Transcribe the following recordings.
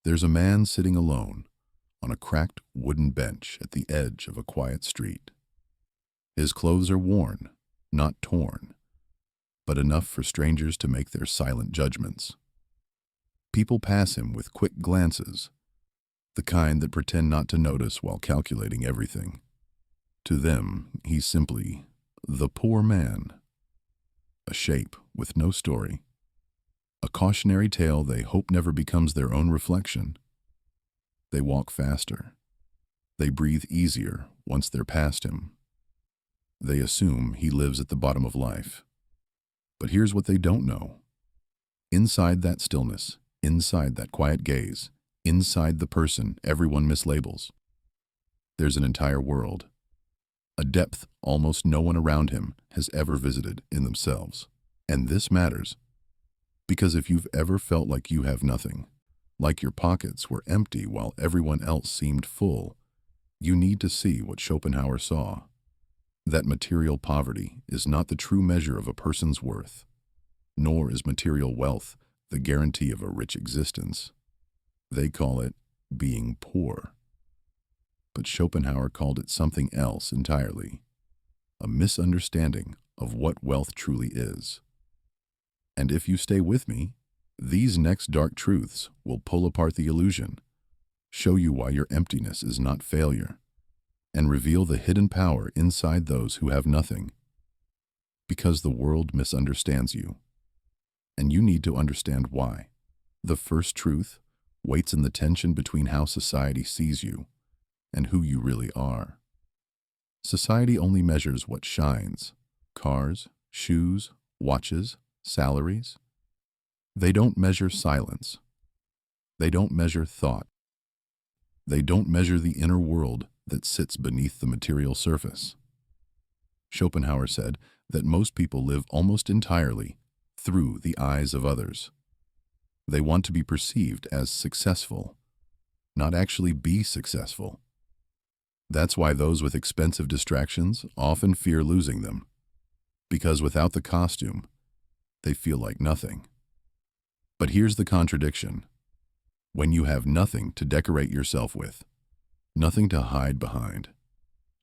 There's a man sitting alone on a cracked wooden bench at the edge of a quiet street. His clothes are worn, not torn, but enough for strangers to make their silent judgments. People pass him with quick glances, the kind that pretend not to notice while calculating everything. To them, he's simply the poor man, a shape with no story, a cautionary tale they hope never becomes their own reflection. They walk faster. They breathe easier once they're past him. They assume he lives at the bottom of life. But here's what they don't know. Inside that stillness, inside that quiet gaze, inside the person everyone mislabels, there's an entire world, a depth almost no one around him has ever visited in themselves. And this matters, because if you've ever felt like you have nothing, like your pockets were empty while everyone else seemed full, you need to see what Schopenhauer saw. That material poverty is not the true measure of a person's worth, nor is material wealth the guarantee of a rich existence. They call it being poor. But Schopenhauer called it something else entirely, a misunderstanding of what wealth truly is. And if you stay with me, these next dark truths will pull apart the illusion, show you why your emptiness is not failure, and reveal the hidden power inside those who have nothing. Because the world misunderstands you, and you need to understand why. The first truth waits in the tension between how society sees you and who you really are. Society only measures what shines: cars, shoes, watches, salaries. They don't measure silence. They don't measure thought. They don't measure the inner world that sits beneath the material surface. Schopenhauer said that most people live almost entirely through the eyes of others. They want to be perceived as successful, not actually be successful. That's why those with expensive distractions often fear losing them, because without the costume, they feel like nothing. But here's the contradiction. When you have nothing to decorate yourself with, nothing to hide behind,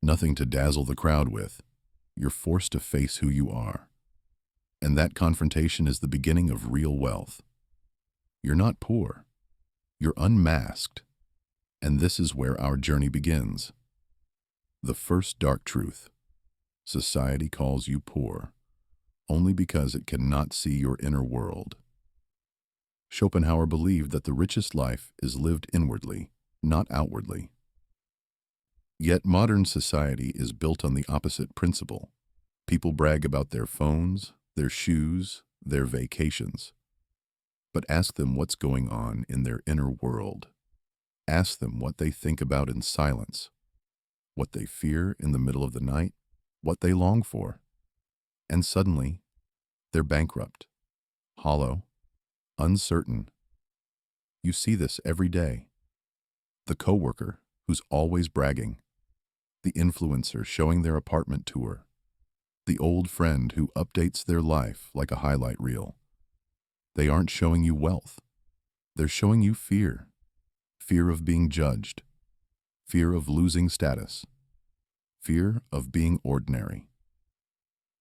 nothing to dazzle the crowd with, you're forced to face who you are. And that confrontation is the beginning of real wealth. You're not poor. You're unmasked. And this is where our journey begins. The first dark truth. Society calls you poor only because it cannot see your inner world. Schopenhauer believed that the richest life is lived inwardly, not outwardly. Yet modern society is built on the opposite principle. People brag about their phones, their shoes, their vacations. But ask them what's going on in their inner world. Ask them what they think about in silence, what they fear in the middle of the night, what they long for. And suddenly, they're bankrupt, hollow, uncertain. You see this every day. The coworker who's always bragging, the influencer showing their apartment tour, the old friend who updates their life like a highlight reel. They aren't showing you wealth. They're showing you fear. Fear of being judged. Fear of losing status. Fear of being ordinary.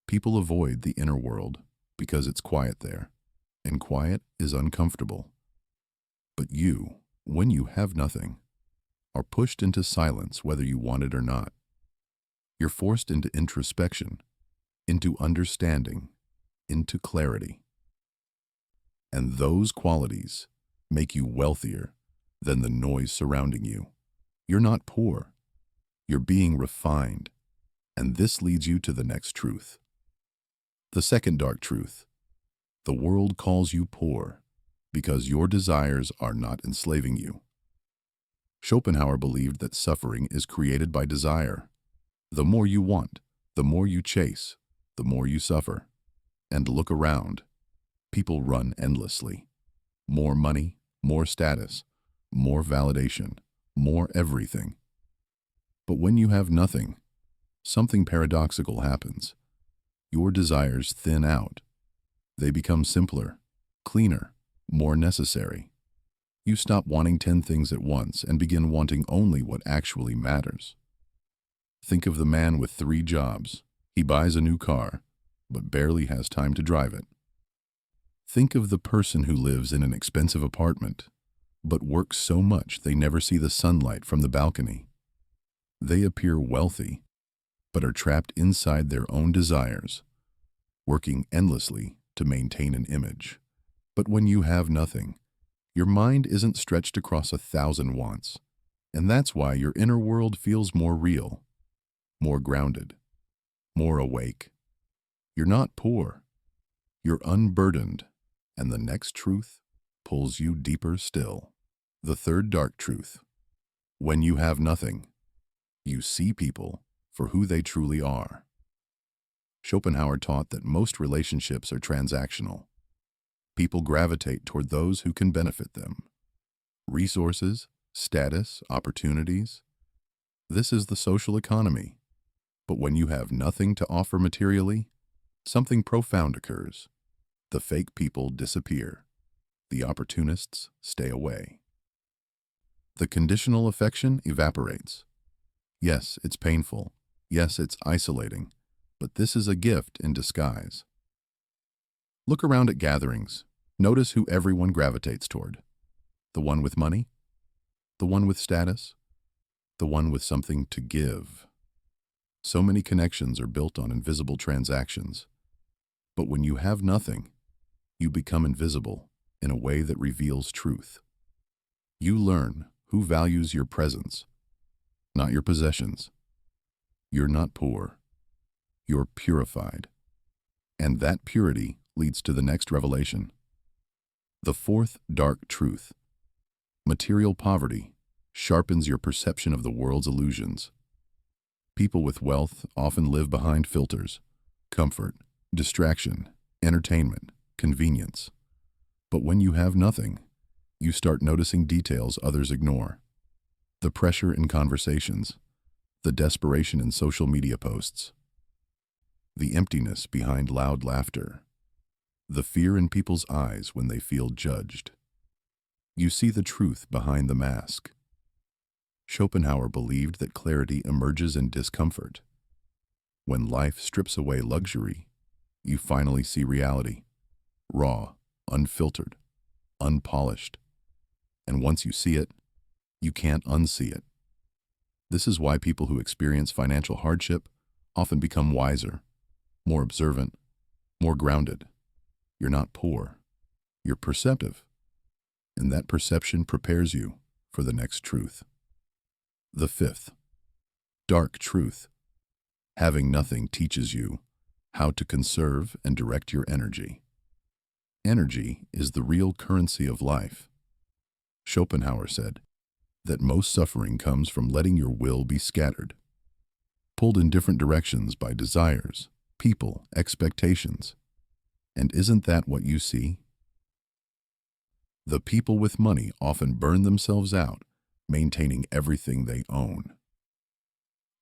People avoid the inner world because it's quiet there, and quiet is uncomfortable. But you, when you have nothing, are pushed into silence whether you want it or not. You're forced into introspection, into understanding, into clarity. And those qualities make you wealthier than the noise surrounding you. You're not poor. You're being refined. And this leads you to the next truth. The second dark truth. The world calls you poor because your desires are not enslaving you. Schopenhauer believed that suffering is created by desire. The more you want, the more you chase, the more you suffer. And look around. People run endlessly. More money, more status, more validation, more everything. But when you have nothing, something paradoxical happens. Your desires thin out. They become simpler, cleaner, more necessary. You stop wanting 10 things at once and begin wanting only what actually matters. Think of the man with 3 jobs. He buys a new car, but barely has time to drive it. Think of the person who lives in an expensive apartment, but works so much they never see the sunlight from the balcony. They appear wealthy, but are trapped inside their own desires, working endlessly to maintain an image. But when you have nothing, your mind isn't stretched across 1,000 wants, and that's why your inner world feels more real, more grounded, more awake. You're not poor, you're unburdened, and the next truth pulls you deeper still. The third dark truth: when you have nothing, you see people for who they truly are. Schopenhauer taught that most relationships are transactional. People gravitate toward those who can benefit them. Resources, status, opportunities. This is the social economy. But when you have nothing to offer materially, something profound occurs. The fake people disappear. The opportunists stay away. The conditional affection evaporates. Yes, it's painful. Yes, it's isolating. But this is a gift in disguise. Look around at gatherings. Notice who everyone gravitates toward. The one with money? The one with status? The one with something to give? So many connections are built on invisible transactions. But when you have nothing, you become invisible in a way that reveals truth. You learn who values your presence, not your possessions. You're not poor. You're purified. And that purity leads to the next revelation. The fourth dark truth: material poverty sharpens your perception of the world's illusions. People with wealth often live behind filters: comfort, distraction, entertainment, convenience. But when you have nothing, you start noticing details others ignore. The pressure in conversations, the desperation in social media posts, the emptiness behind loud laughter, the fear in people's eyes when they feel judged. You see the truth behind the mask. Schopenhauer believed that clarity emerges in discomfort. When life strips away luxury, you finally see reality, raw, unfiltered, unpolished. And once you see it, you can't unsee it. This is why people who experience financial hardship often become wiser, more observant, more grounded. You're not poor. You're perceptive. And that perception prepares you for the next truth. The fifth dark truth: having nothing teaches you how to conserve and direct your energy. Energy is the real currency of life. Schopenhauer said that most suffering comes from letting your will be scattered, pulled in different directions by desires, people, expectations. And isn't that what you see? The people with money often burn themselves out, maintaining everything they own.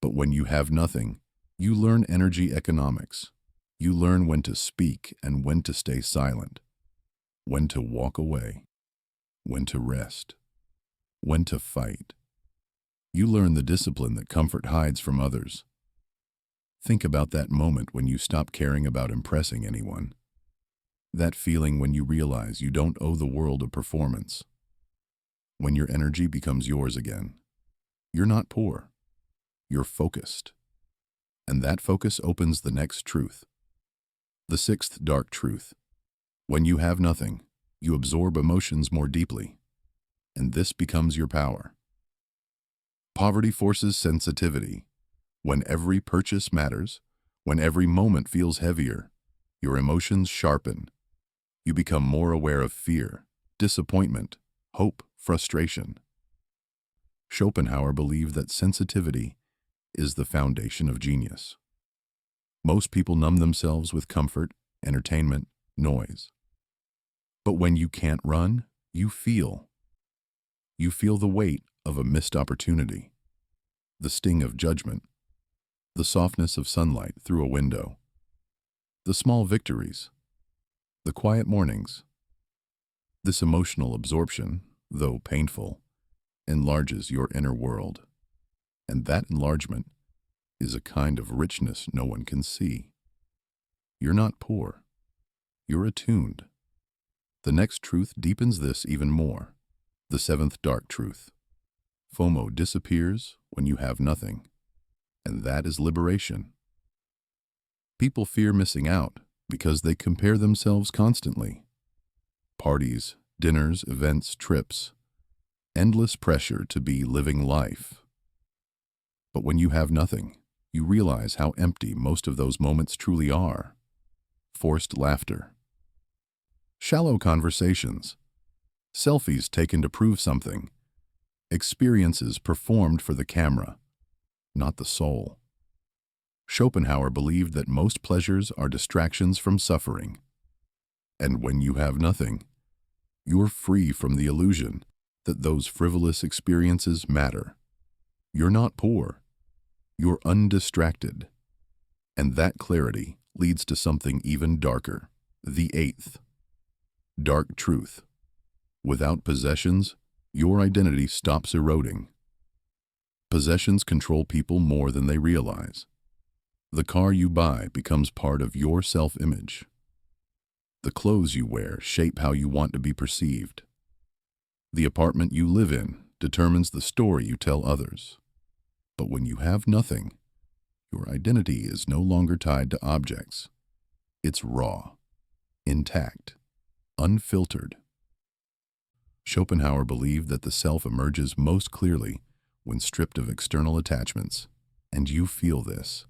But when you have nothing, you learn energy economics. You learn when to speak and when to stay silent, when to walk away, when to rest, when to fight. You learn the discipline that comfort hides from others. Think about that moment when you stop caring about impressing anyone. That feeling when you realize you don't owe the world a performance. When your energy becomes yours again. You're not poor. You're focused. And that focus opens the next truth. The sixth dark truth: when you have nothing, you absorb emotions more deeply. And this becomes your power. Poverty forces sensitivity. When every purchase matters, when every moment feels heavier, your emotions sharpen. You become more aware of fear, disappointment, hope, frustration. Schopenhauer believed that sensitivity is the foundation of genius. Most people numb themselves with comfort, entertainment, noise. But when you can't run, you feel. You feel the weight of a missed opportunity, the sting of judgment, the softness of sunlight through a window, the small victories, the quiet mornings. This emotional absorption, though painful, enlarges your inner world. And that enlargement is a kind of richness no one can see. You're not poor. You're attuned. The next truth deepens this even more. The seventh dark truth. FOMO disappears when you have nothing, and that is liberation. People fear missing out because they compare themselves constantly. Parties, dinners, events, trips, endless pressure to be living life. But when you have nothing, you realize how empty most of those moments truly are. Forced laughter, shallow conversations, selfies taken to prove something, experiences performed for the camera, not the soul. Schopenhauer believed that most pleasures are distractions from suffering. And when you have nothing, you're free from the illusion that those frivolous experiences matter. You're not poor. You're undistracted. And that clarity leads to something even darker. The eighth dark truth. Without possessions, your identity stops eroding. Possessions control people more than they realize. The car you buy becomes part of your self-image. The clothes you wear shape how you want to be perceived. The apartment you live in determines the story you tell others. But when you have nothing, your identity is no longer tied to objects. It's raw, intact, unfiltered. Schopenhauer believed that the self emerges most clearly when stripped of external attachments, and you feel this.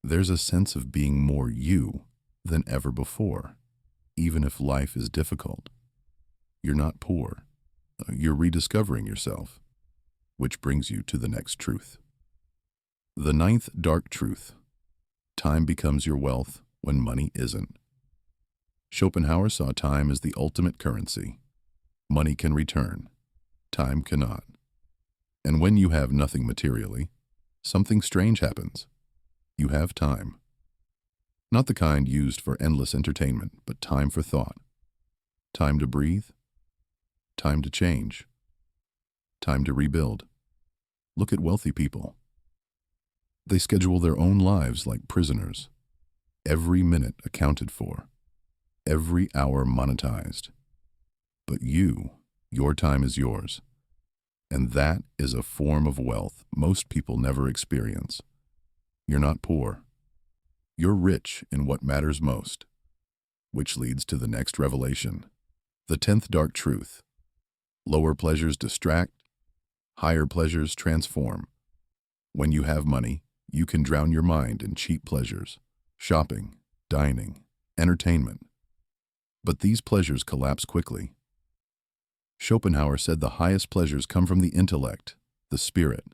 There's a sense of being more you than ever before, even if life is difficult. You're not poor. You're rediscovering yourself, which brings you to the next truth. The ninth dark truth. Time becomes your wealth when money isn't. Schopenhauer saw time as the ultimate currency. Money can return. Time cannot. And when you have nothing materially, something strange happens. You have time. Not the kind used for endless entertainment, but time for thought. Time to breathe. Time to change. Time to rebuild. Look at wealthy people. They schedule their own lives like prisoners. Every minute accounted for. Every hour monetized. But your time is yours. And that is a form of wealth most people never experience. You're not poor. You're rich in what matters most. Which leads to the next revelation. The 10th dark truth. Lower pleasures distract. Higher pleasures transform. When you have money, you can drown your mind in cheap pleasures. Shopping, dining, entertainment. But these pleasures collapse quickly. Schopenhauer said the highest pleasures come from the intellect, the spirit,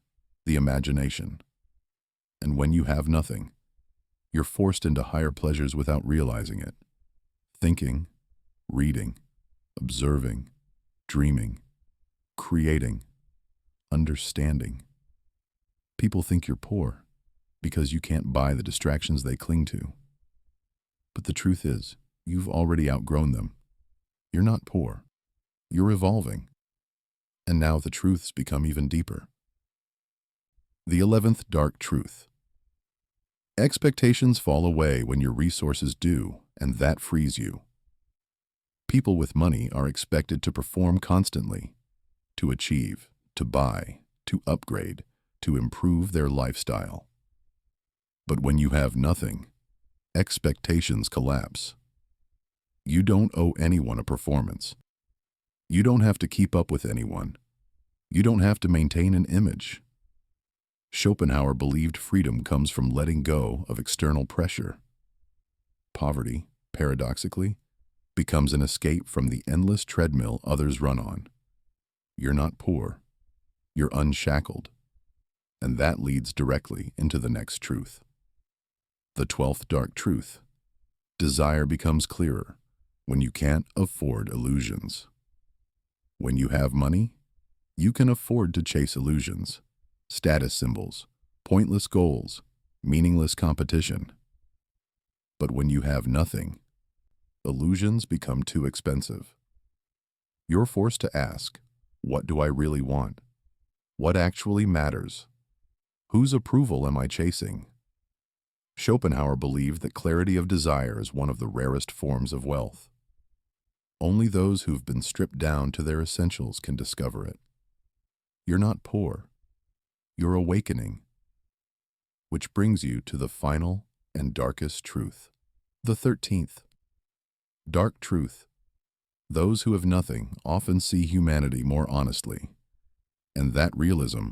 the imagination. And when you have nothing, you're forced into higher pleasures without realizing it. Thinking, reading, observing, dreaming, creating, understanding. People think you're poor because you can't buy the distractions they cling to. But the truth is, you've already outgrown them. You're not poor. You're evolving. And now the truths become even deeper. The 11th dark truth. Expectations fall away when your resources do, and that frees you. People with money are expected to perform constantly, to achieve, to buy, to upgrade, to improve their lifestyle. But when you have nothing, expectations collapse. You don't owe anyone a performance. You don't have to keep up with anyone. You don't have to maintain an image. Schopenhauer believed freedom comes from letting go of external pressure. Poverty, paradoxically, becomes an escape from the endless treadmill others run on. You're not poor. You're unshackled. And that leads directly into the next truth. The 12th dark truth. Desire becomes clearer when you can't afford illusions. When you have money, you can afford to chase illusions, status symbols, pointless goals, meaningless competition. But when you have nothing, illusions become too expensive. You're forced to ask, What do I really want? What actually matters? Whose approval am I chasing? Schopenhauer believed that clarity of desire is one of the rarest forms of wealth. Only those who've been stripped down to their essentials can discover it. You're not poor. You're awakening. Which brings you to the final and darkest truth. The 13th. Dark truth. Those who have nothing often see humanity more honestly, and that realism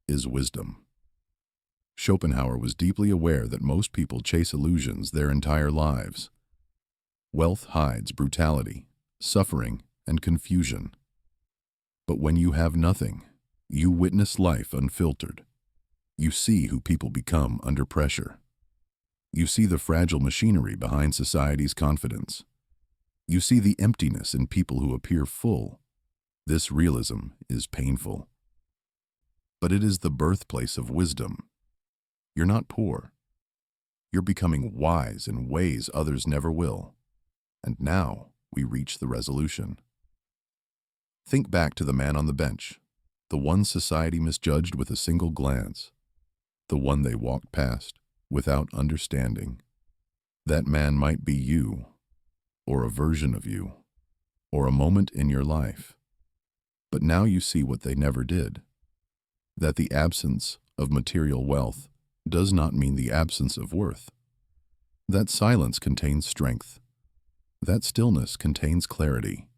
is wisdom. Schopenhauer was deeply aware that most people chase illusions their entire lives. Wealth hides brutality, suffering, and confusion. But when you have nothing, you witness life unfiltered. You see who people become under pressure. You see the fragile machinery behind society's confidence. You see the emptiness in people who appear full. This realism is painful. But it is the birthplace of wisdom. You're not poor. You're becoming wise in ways others never will. And now we reach the resolution. Think back to the man on the bench, the one society misjudged with a single glance, the one they walked past without understanding. That man might be you, or a version of you, or a moment in your life. But now you see what they never did, that the absence of material wealth does not mean the absence of worth. That silence contains strength. That stillness contains clarity.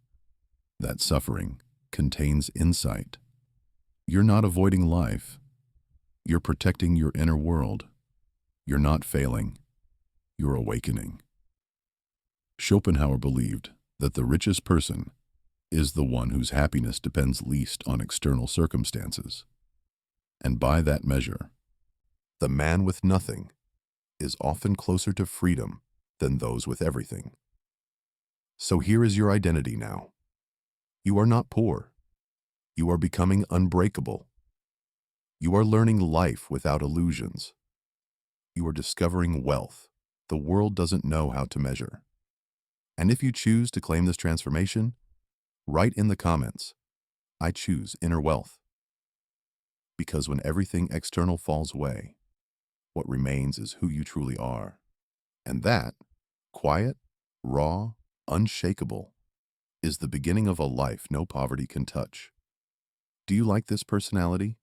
That suffering contains insight. You're not avoiding life. You're protecting your inner world. You're not failing. You're awakening. Schopenhauer believed that the richest person is the one whose happiness depends least on external circumstances. And by that measure, the man with nothing is often closer to freedom than those with everything. So here is your identity now. You are not poor. You are becoming unbreakable. You are learning life without illusions. You are discovering wealth the world doesn't know how to measure. And if you choose to claim this transformation, write in the comments, "I choose inner wealth." Because when everything external falls away, what remains is who you truly are. And that, quiet, raw, unshakable, is the beginning of a life no poverty can touch. Do you like this personality?